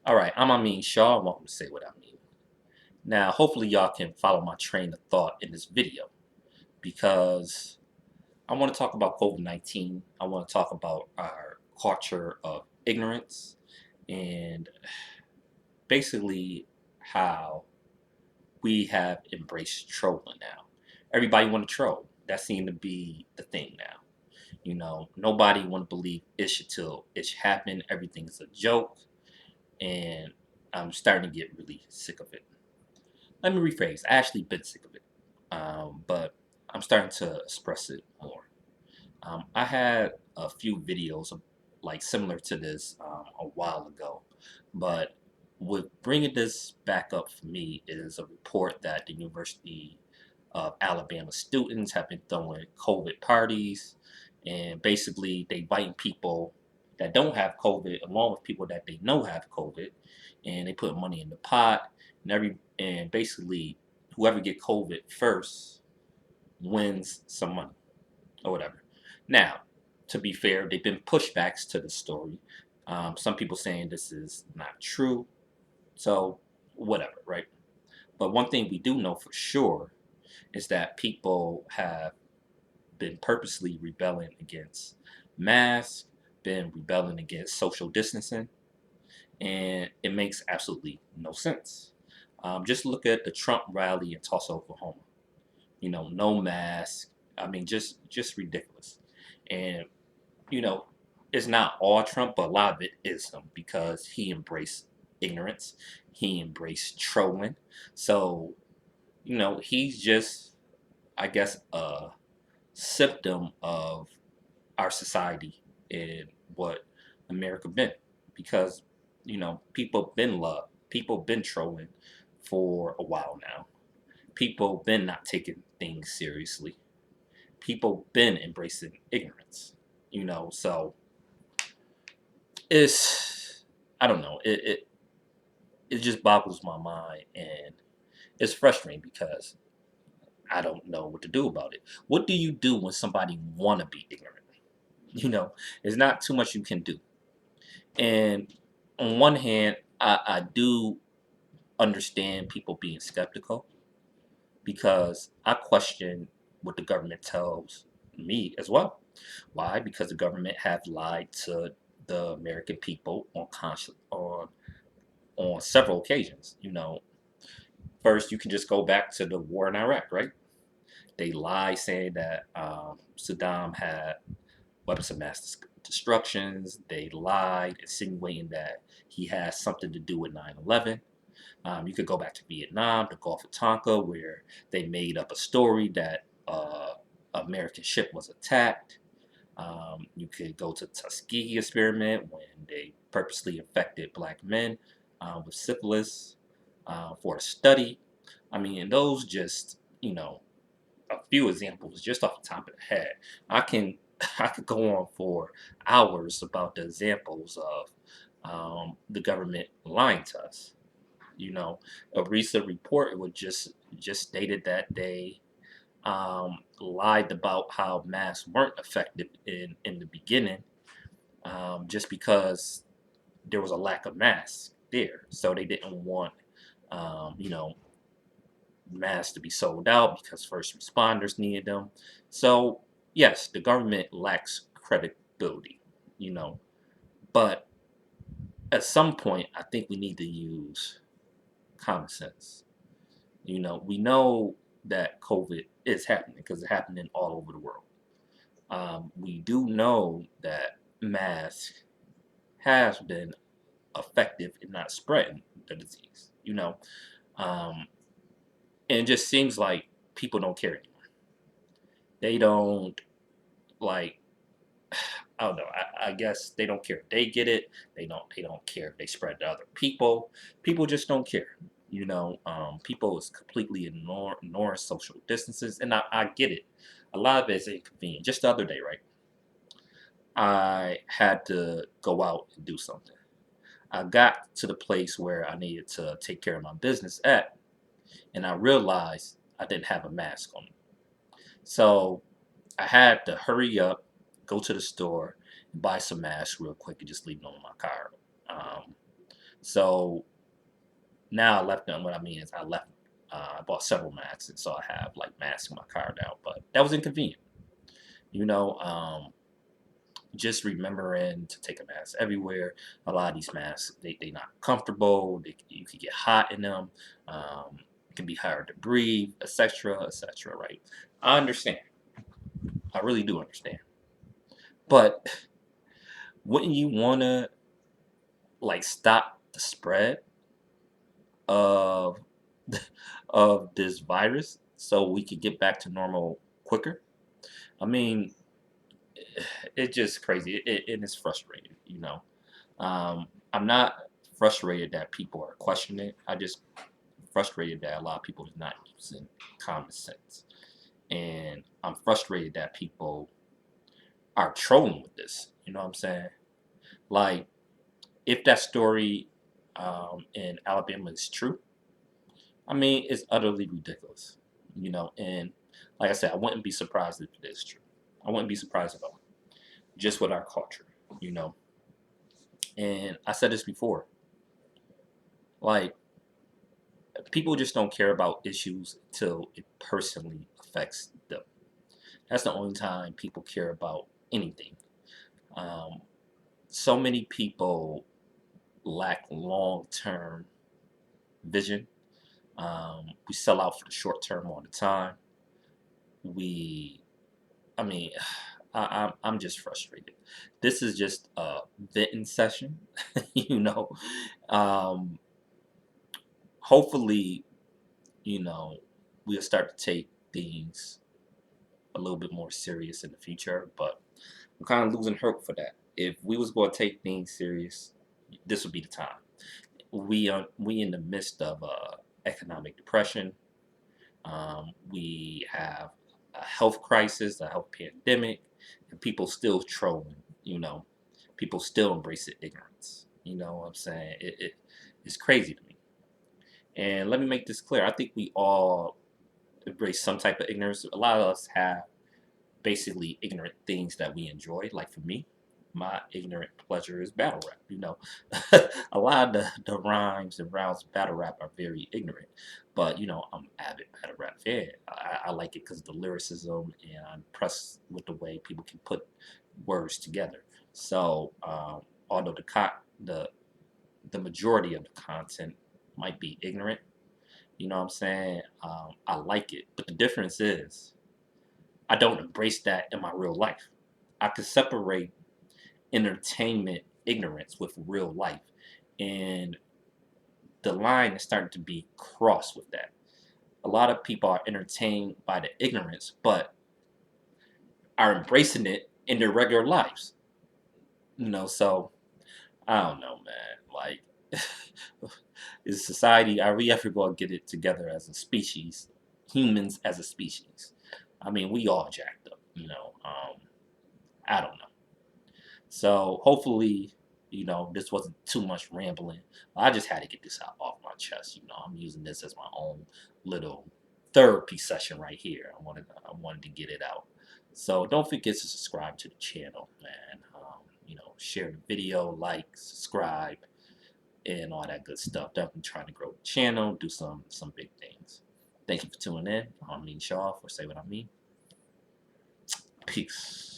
All right, I'm Amin Shaw. Welcome to Say What I Mean. Now, hopefully, y'all can follow my train of thought in this video because I want to talk about COVID-19. I want to talk about our culture of ignorance and basically how we have embraced trolling now. Everybody want to troll. That seemed to be the thing now. Nobody want to believe ish till ish happened. Everything's a joke, and I'm starting to get really sick of it. Let me rephrase. I actually been sick of it, but I'm starting to express it more. I had a few videos like similar to this a while ago, but what bringing this back up for me is a report that the University of Alabama students have been throwing COVID parties, and basically they inviting people that don't have COVID along with people that they know have COVID, and they put money in the pot, and basically whoever get COVID first wins some money or whatever. Now, to be fair, they've been pushbacks to the story. Some people saying this is not true, so whatever, right? But one thing we do know for sure is that people have been purposely rebelling against masks, been rebelling against social distancing, and it makes absolutely no sense. Just look at the Trump rally in Tulsa, Oklahoma. No mask. I mean, just ridiculous. And you know, it's not all Trump, but a lot of it is him because he embraced ignorance. He embraced trolling. So, he's just, I guess, a symptom of our society and what America been. Because, people been love, people been trolling for a while now. People been not taking things seriously. People been embracing ignorance. So it's I don't know. It just boggles my mind, and it's frustrating because I don't know what to do about it. What do you do when somebody want to be ignorant? There's not too much you can do. And on one hand, I do understand people being skeptical because I question what the government tells me as well. Why? Because the government have lied to the American people on several occasions. First you can just go back to the war in Iraq, right? They lie saying that Saddam had weapons of mass destructions. They lied, insinuating that he has something to do with 9/11. You could go back to Vietnam, the Gulf of Tonkin, where they made up a story that American ship was attacked. You could go to Tuskegee experiment when they purposely infected black men with syphilis for a study. I mean, and those just, a few examples just off the top of the head. I can I could go on for hours about the examples of the government lying to us. A recent report it was just stated that they lied about how masks weren't effective in the beginning, just because there was a lack of masks there, so they didn't want um, you know masks to be sold out because first responders needed them. So yes, the government lacks credibility, you know, but at some point, I think we need to use common sense. We know that COVID is happening because it's happening all over the world. We do know that masks has been effective in not spreading the disease. Um, and it just seems like people don't care anymore. They don't like. I don't know. I guess they don't care if they get it. They don't care if they spread to other people. People just don't care. People is completely ignoring social distances, and I get it. A lot of it is inconvenient. Just the other day, right? I had to go out and do something. I got to the place where I needed to take care of my business at, and I realized I didn't have a mask on. So I had to hurry up, go to the store, and buy some masks real quick, and just leave them on my car. Um, So now I left them. What I mean is I left. I bought several masks, and so I have like masks in my car now. But that was inconvenient. You know, just remembering to take a mask everywhere. A lot of these masks, they not comfortable. You can get hot in them. It can be hard to breathe, etc., etc. Right? I understand. I really do understand. But wouldn't you want to like stop the spread of of this virus so we could get back to normal quicker? I mean, it's just crazy. And it's frustrating, you know. I'm not frustrated that people are questioning it. I just frustrated that a lot of people are not using common sense, and I'm frustrated that people are trolling with this. You know what I'm saying? Like, if that story in Alabama is true, I mean, it's utterly ridiculous. You know, and like I said, I wouldn't be surprised if it is true. I wouldn't be surprised at all. Just with our culture, you know. And I said this before, like people just don't care about issues until it personally affects them. That's the only time people care about anything. Um, so many people lack long-term vision. We sell out for the short term all the time. We, I mean, I'm just frustrated. This is just a venting session, you know. Um, Hopefully, you know, we'll start to take things a little bit more serious in the future. But I'm kind of losing hope for that. If we was going to take things serious, this would be the time. We in the midst of economic depression. We have a health crisis, a health pandemic, and people still trolling. You know, people still embrace ignorance. You know what I'm saying? It's crazy to me. And let me make this clear. I think we all embrace some type of ignorance. A lot of us have basically ignorant things that we enjoy. Like for me, my ignorant pleasure is battle rap. You know, a lot of the rhymes and rounds of battle rap are very ignorant, but you know, I'm an avid battle rap fan. I like it because of the lyricism, and I'm impressed with the way people can put words together. So, although the the majority of the content might be ignorant, you know what I'm saying? I like it, but the difference is I don't embrace that in my real life. I can separate entertainment ignorance with real life. And the line is starting to be crossed with that. A lot of people are entertained by the ignorance, but are embracing it in their regular lives. You know, so I don't know, man. Like, is society, are we ever going to get it together as a species? Humans as a species. I mean, we all jacked up, you know. I don't know. So hopefully, you know, this wasn't too much rambling. I just had to get this out off my chest. You know, I'm using this as my own little therapy session right here. I wanted to get it out. So don't forget to subscribe to the channel, man. You know, share the video, like, subscribe, and all that good stuff. Definitely trying to grow the channel, do some big things. Thank you for tuning in. I'm Mean Shaw for Say What I Mean. Peace.